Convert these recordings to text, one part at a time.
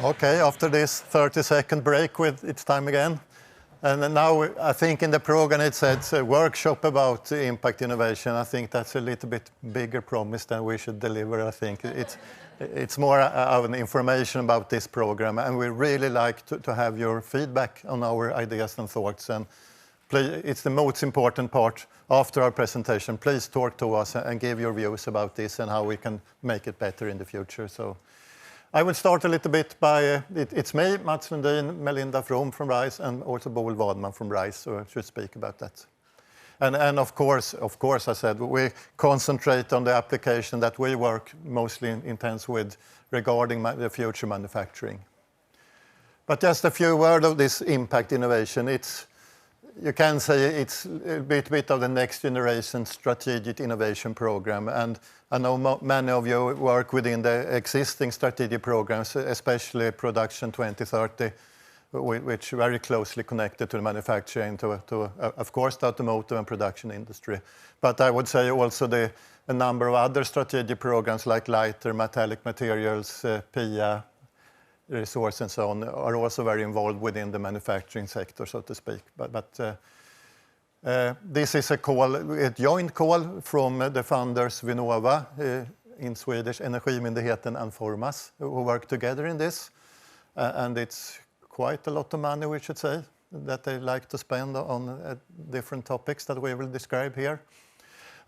Okay, after this 30-second break, it's time again. And now I think in the program it says a workshop about impact innovation. I think that's a little bit bigger promise than we should deliver. I think it's more of an information about this program, and we really like to have your feedback on our ideas and thoughts. And please, it's the most important part after our presentation. Please talk to us and give your views about this and how we can make it better in the future. So I will start a little bit by, it's me, Mats Lundin, Melinda from RISE, and also Boel Wadman from RISE, so I should speak about that. And of course, I said, we concentrate on the application that we work mostly intense with regarding the future manufacturing. But just a few words of this impact innovation. You can say it's a bit of the next generation strategic innovation program. And I know many of you work within the existing strategic programs, especially Production 2030, which are very closely connected to the manufacturing, of course, the automotive and production industry. But I would say also a number of other strategic programs like lighter, metallic materials, PIA, resource and so on, are also very involved within the manufacturing sector, so to speak. But this is a joint call from the funders Vinnova, in Swedish, Energimyndigheten and Formas, who work together in this. And it's quite a lot of money, we should say, that they like to spend on different topics that we will describe here.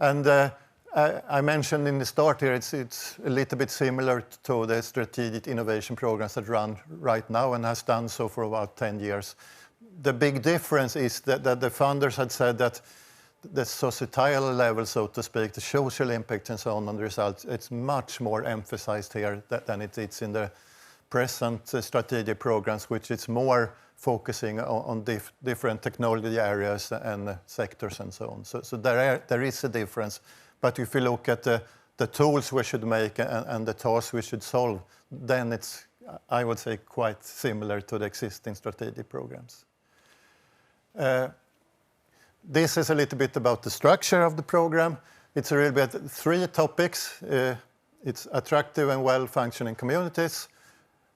And I mentioned in the start here, it's a little bit similar to the strategic innovation programs that run right now and has done so for about 10 years. The big difference is that the funders had said that the societal level, so to speak, the social impact and so on the results, it's much more emphasized here than it is in the present strategic programs, which is more focusing on different technology areas and sectors and so on. So there is a difference. But if you look at the tools we should make and the tasks we should solve, then it's, I would say, quite similar to the existing strategic programs. This is a little bit about the structure of the program. It's a little bit 3 topics. It's attractive and well-functioning communities,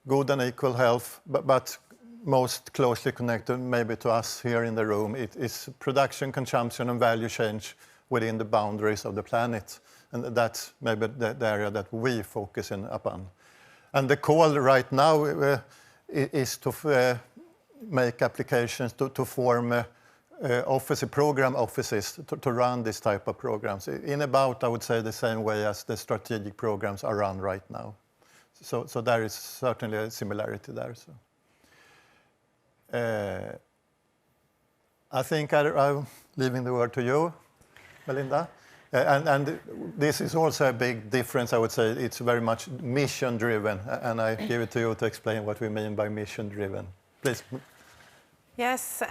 good and equal health, but most closely connected maybe to us here in the room, it is production, consumption, and value change within the boundaries of the planet. And that's maybe the area that we focus in upon. And the call right now is to make applications to form program offices to run this type of programs in about, I would say, the same way as the strategic programs are run right now. So there is certainly a similarity there. So I think I'm leaving the word to you, Melinda. And this is also a big difference, I would say. It's very much mission-driven, and I give it to you to explain what we mean by mission-driven. Please. Yes,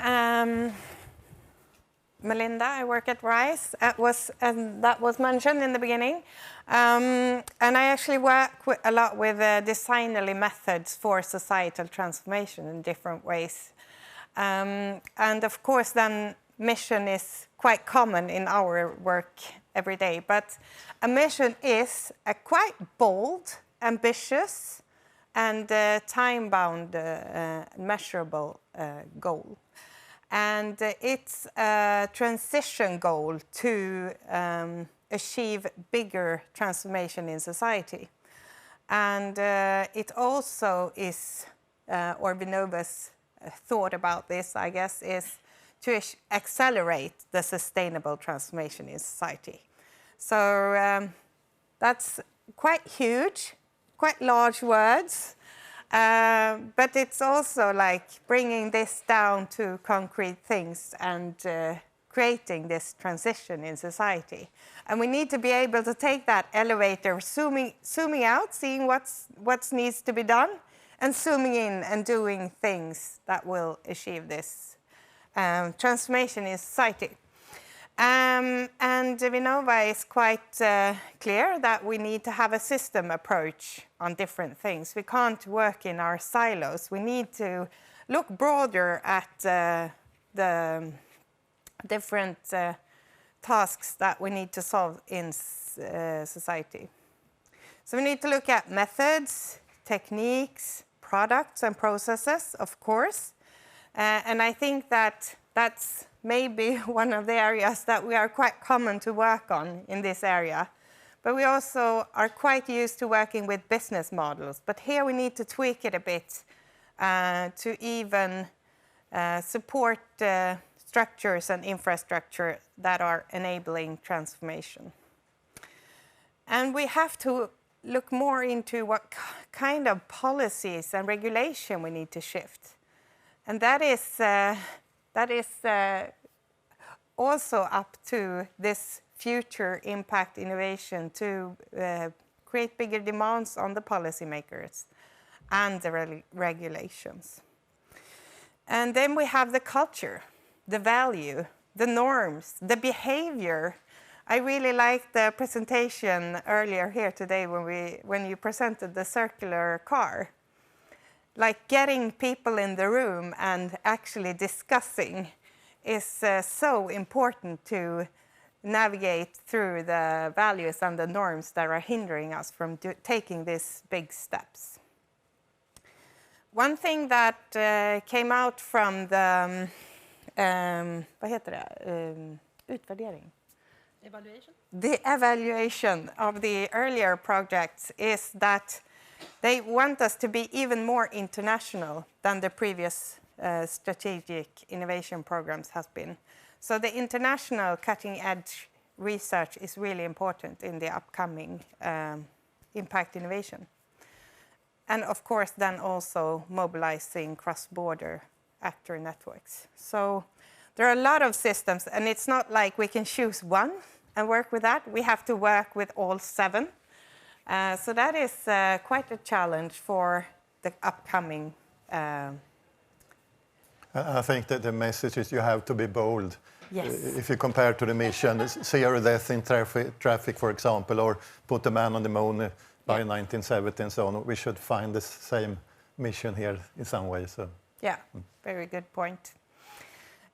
Melinda, I work at RISE, and that was mentioned in the beginning. And I actually work a lot with designerly methods for societal transformation in different ways. And of course, then mission is quite common in our work every day. But a mission is a quite bold, ambitious, and time-bound, measurable goal. And it's a transition goal to achieve bigger transformation in society. And it also is, or Vinnova's thought about this, I guess, is to accelerate the sustainable transformation in society. So that's quite huge, quite large words. But it's also like bringing this down to concrete things and creating this transition in society. And we need to be able to take that elevator, zooming out, seeing what needs to be done, and zooming in and doing things that will achieve this transformation in society. And Vinnova is quite clear that we need to have a system approach on different things. We can't work in our silos. We need to look broader at the different tasks that we need to solve in society. So we need to look at methods, techniques, products and processes, of course. And I think that that's maybe one of the areas that we are quite common to work on in this area. But we also are quite used to working with business models. But here we need to tweak it a bit to even support structures and infrastructure that are enabling transformation. And we have to look more into what kind of policies and regulation we need to shift. And that is also up to this future impact innovation to create bigger demands on the policymakers and the regulations. And then we have the culture, the value, the norms, the behavior. I really liked the presentation earlier here today when you presented the circular car. Like getting people in the room and actually discussing is so important to navigate through the values and the norms that are hindering us from taking these big steps. One thing that came out from the utvärdering? Evaluation? The evaluation of the earlier projects is that they want us to be even more international than the previous strategic innovation programs has been. So the international cutting-edge research is really important in the upcoming impact innovation. And of course, then also mobilizing cross-border actor networks. So there are a lot of systems, and it's not like we can choose one and work with that. We have to work with all 7. So that is quite a challenge for the upcoming. I think that the message is you have to be bold. Yes. If you compare to the mission, 0 death in traffic, for example, or put a man on the moon by 1970 and so on, we should find the same mission here in some way. So. Yeah, very good point.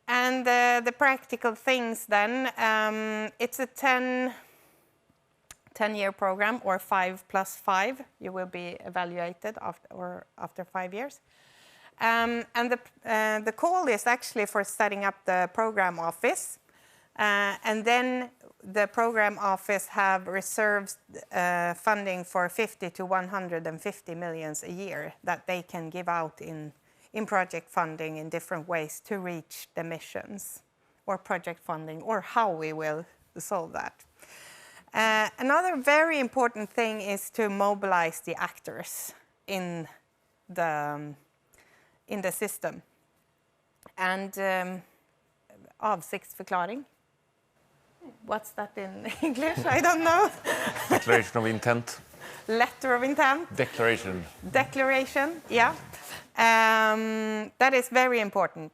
And the practical things then, it's a 10-year program, or 5+5. You will be evaluated after 5 years. And the call is actually for setting up the program office. And then the program office have reserved funding for 50 to 150 million a year that they can give out in project funding in different ways to reach the missions, or project funding, or how we will solve that. Another very important thing is to mobilize the actors in the system. And avsiktsförklaring. What's that in English? I don't know. Declaration of intent. Letter of intent. Declaration. Declaration, yeah. That is very important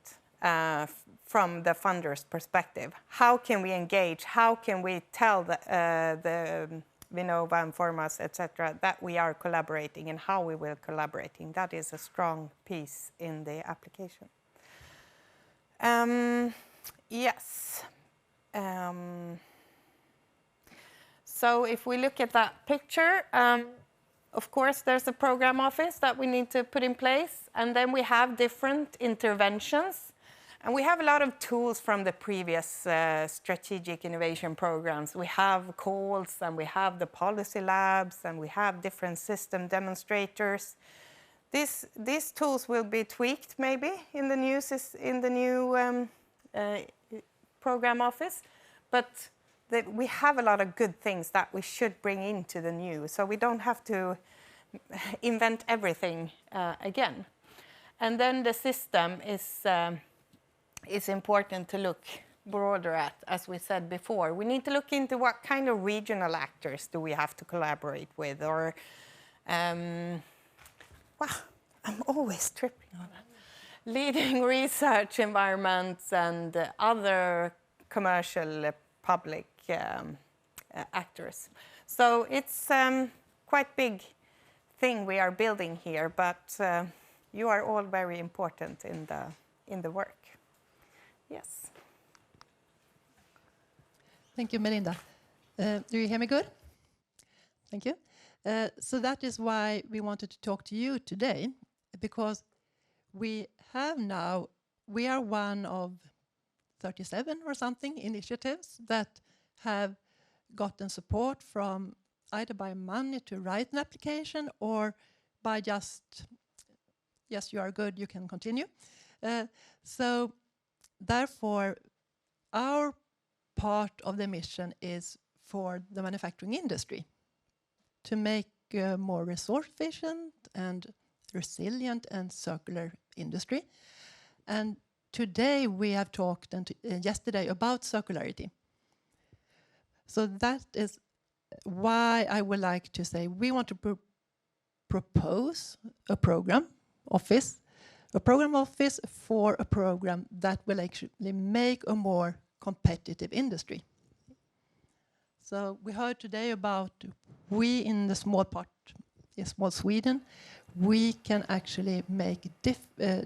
from the funder's perspective. How can we engage? How can we tell the Vinnova and Formas, etc., that we are collaborating and how we will collaborating? That is a strong piece in the application. Yes. So if we look at that picture, of course, there's a program office that we need to put in place, and then we have different interventions. And we have a lot of tools from the previous strategic innovation programs. We have calls, and we have the policy labs, and we have different system demonstrators. These tools will be tweaked maybe in the new program office, but we have a lot of good things that we should bring into the new, so we don't have to invent everything again. And then the system is important to look broader at, as we said before. We need to look into what kind of regional actors do we have to collaborate with, or wow, I'm always tripping on that. Leading research environments and other commercial public actors. So it's quite big thing we are building here, but you are all very important in the work. Yes. Thank you, Melinda. Do you hear me good? Thank you. So that is why we wanted to talk to you today, because we are one of 37 or something initiatives that have gotten support from either by money to write an application or by just, yes, you are good, you can continue. So therefore, our part of the mission is for the manufacturing industry to make more resource efficient and resilient and circular industry. And today we have talked yesterday about circularity. So that is why I would like to say we want to propose a program office for a program that will actually make a more competitive industry. So we heard today about we in the small Sweden, we can actually make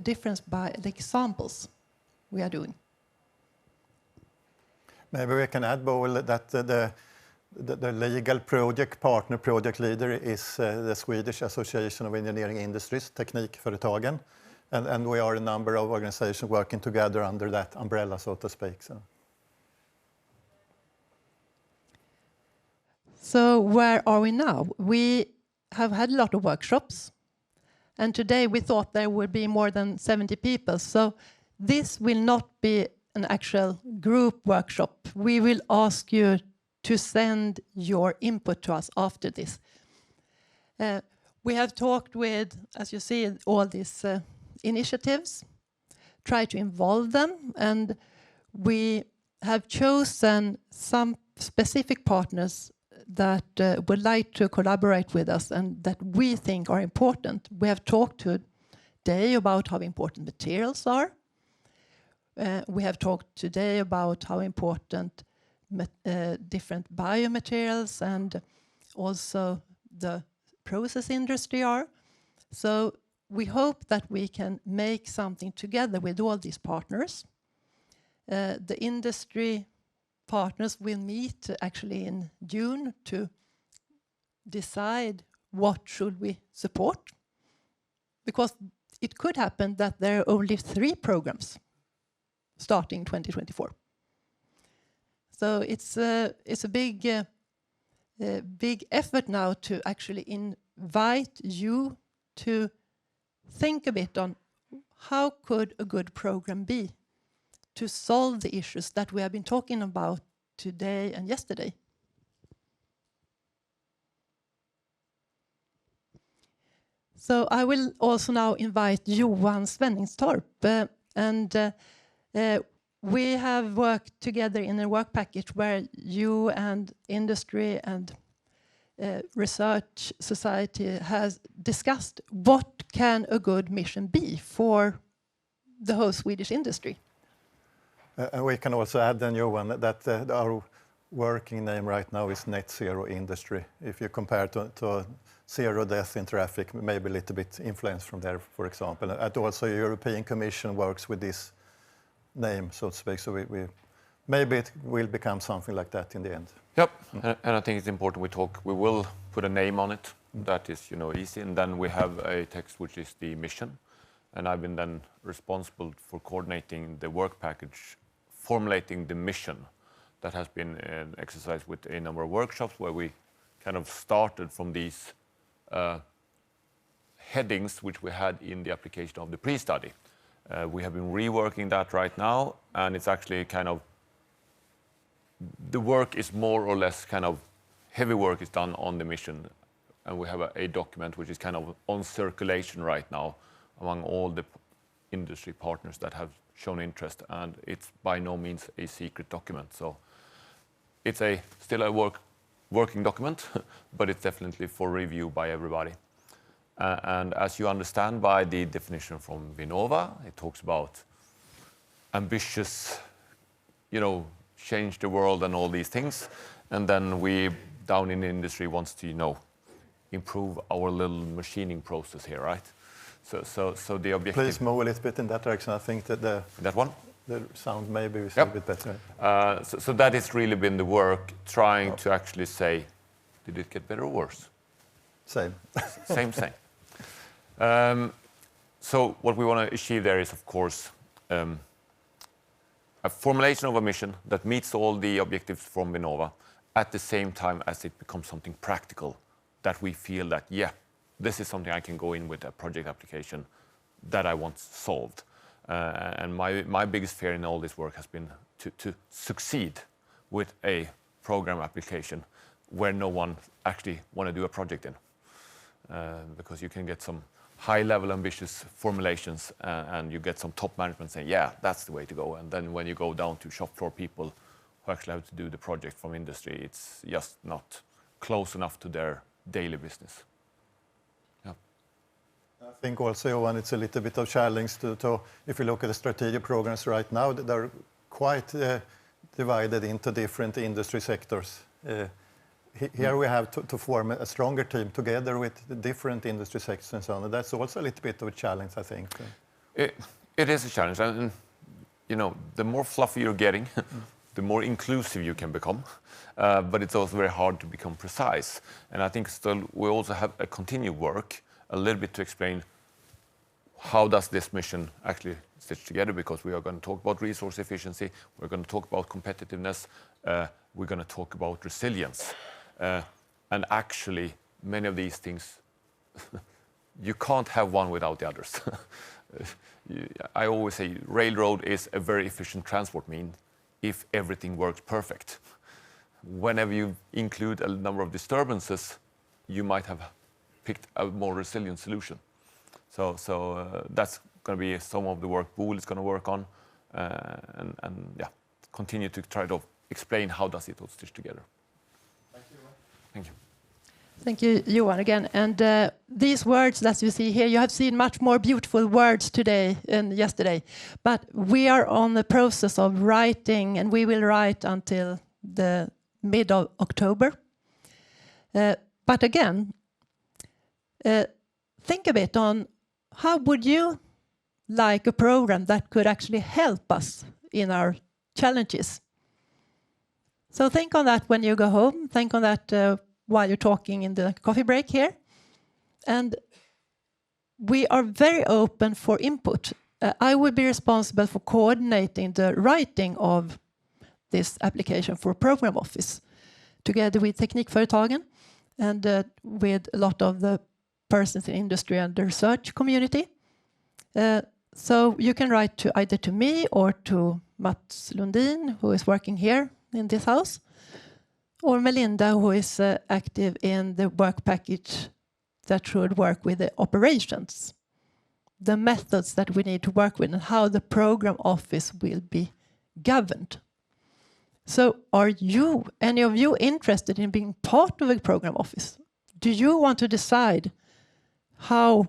difference by the examples we are doing. Maybe we can add, Boel, that the legal project leader is the Swedish Association of Engineering Industries, Teknikföretagen, and we are a number of organizations working together under that umbrella, so to speak. So where are we now? We have had a lot of workshops, and today we thought there would be more than 70 people. So this will not be an actual group workshop. We will ask you to send your input to us after this. We have talked with, as you see, all these initiatives, try to involve them, and we have chosen some specific partners that would like to collaborate with us and that we think are important. We have talked today about how important materials are. We have talked today about how important different biomaterials and also the process industry are. So we hope that we can make something together with all these partners. The industry partners will meet actually in June to decide what should we support, because it could happen that there are only 3 programs starting 2024. So it's a big effort now to actually invite you to think a bit on how could a good program be to solve the issues that we have been talking about today and yesterday. So I will also now invite Johan Svenningstorp, and we have worked together in a work package where you and industry and research society has discussed what can a good mission be for the whole Swedish industry. And we can also add then, Johan, that our working name right now is Net Zero Industry. If you compare to zero death in traffic, maybe a little bit influence from there, for example. And also European Commission works with this name, so to speak. So we maybe it will become something like that in the end. Yep, and I think it's important we will put a name on it. That is, easy. And then we have a text which is the mission. And I've been then responsible for coordinating the work package, formulating the mission. That has been an exercise with a number of workshops where we kind of started from these headings which we had in the application of the pre-study. We have been reworking that right now, and it's actually kind of, the work is more or less kind of, heavy work is done on the mission, and we have a document which is kind of on circulation right now among all the industry partners that have shown interest, and it's by no means a secret document. So it's still a working document, but it's definitely for review by everybody. And as you understand by the definition from Vinnova, it talks about ambitious, change the world and all these things. And then we, down in the industry, wants to, improve our little machining process here, right? So the objective... Please move a little bit in that direction. I think that that one? The sound maybe is a bit better. So that has really been the work, trying to actually say, did it get better or worse? Same. Same. So what we want to achieve there is, of course, a formulation of a mission that meets all the objectives from Vinnova at the same time as it becomes something practical that we feel that, yeah, this is something I can go in with a project application that I want solved. And my biggest fear in all this work has been to succeed with a program application where no one actually want to do a project in. Because you can get some high-level ambitious formulations and you get some top management saying, yeah, that's the way to go. And then when you go down to shop floor people who actually have to do the project from industry, it's just not close enough to their daily business. Yeah. I think also, Johan, it's a little bit of challenge to if you look at the strategic programs right now, they're quite divided into different industry sectors. Here we have to form a stronger team together with the different industry sectors and so on. And that's also a little bit of a challenge, I think. It is a challenge. And you know, the more fluffy you're getting, the more inclusive you can become. But it's also very hard to become precise. And I think still we also have a continued work a little bit to explain how does this mission actually stitch together, because we are going to talk about resource efficiency, we're going to talk about competitiveness, we're going to talk about resilience. And actually, many of these things, you can't have one without the others. I always say railroad is a very efficient transport mean if everything works perfect. Whenever you include a number of disturbances, you might have picked a more resilient solution. So that's going to be some of the work Boel is going to work on, and yeah, continue to try to explain how does it all stitch together. Thank you. Thank you, Johan, again. And these words that you see here, you have seen much more beautiful words today and yesterday. But we are on the process of writing, and we will write until the mid of October. But again, think a bit on how would you like a program that could actually help us in our challenges? So think on that when you go home. Think on that while you're talking in the coffee break here. And we are very open for input. I would be responsible for coordinating the writing of this application for Program Office, together with Teknikföretagen and with a lot of the persons in industry and the research community. So you can write to either to me or to Mats Lundin, who is working here in this house, or Melinda, who is active in the work package that should work with the operations, the methods that we need to work with, and how the program office will be governed. So are you, any of you, interested in being part of a program office? Do you want to decide how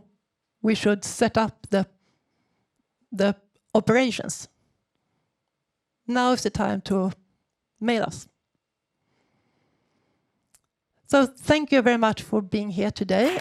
we should set up the operations? Now is the time to mail us. So thank you very much for being here today.